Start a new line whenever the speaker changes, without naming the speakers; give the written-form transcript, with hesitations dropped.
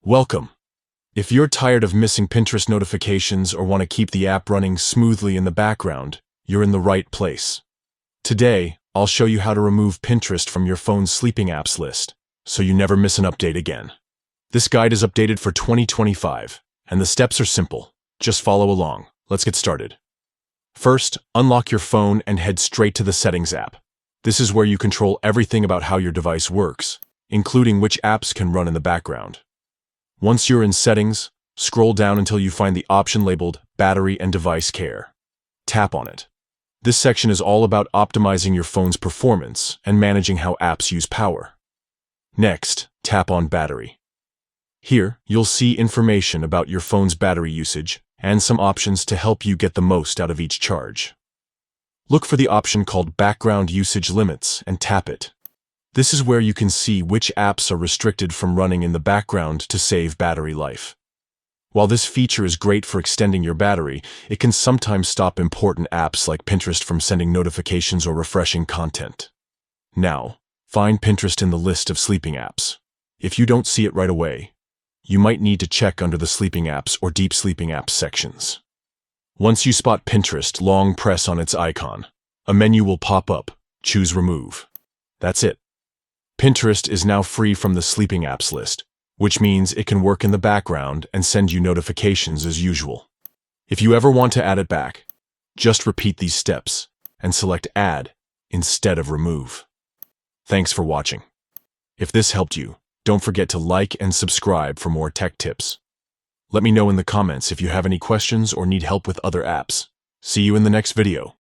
Welcome. If you're tired of missing Pinterest notifications or want to keep the app running smoothly in the background, you're in the right place. Today, I'll show you how to remove Pinterest from your phone's sleeping apps list, so you never miss an update again. This guide is updated for 2025, and the steps are simple. Just follow along. Let's get started. First, unlock your phone and head straight to the Settings app. This is where you control everything about how your device works, including which apps can run in the background. Once you're in Settings, scroll down until you find the option labeled Battery and Device Care. Tap on it. This section is all about optimizing your phone's performance and managing how apps use power. Next, tap on Battery. Here, you'll see information about your phone's battery usage and some options to help you get the most out of each charge. Look for the option called Background Usage Limits and tap it. This is where you can see which apps are restricted from running in the background to save battery life. While this feature is great for extending your battery, it can sometimes stop important apps like Pinterest from sending notifications or refreshing content. Now, find Pinterest in the list of sleeping apps. If you don't see it right away, you might need to check under the sleeping apps or deep sleeping apps sections. Once you spot Pinterest, long press on its icon. A menu will pop up. Choose Remove. That's it. Pinterest is now free from the sleeping apps list, which means it can work in the background and send you notifications as usual. If you ever want to add it back, just repeat these steps and select Add instead of Remove. Thanks for watching. If this helped you, don't forget to like and subscribe for more tech tips. Let me know in the comments if you have any questions or need help with other apps. See you in the next video.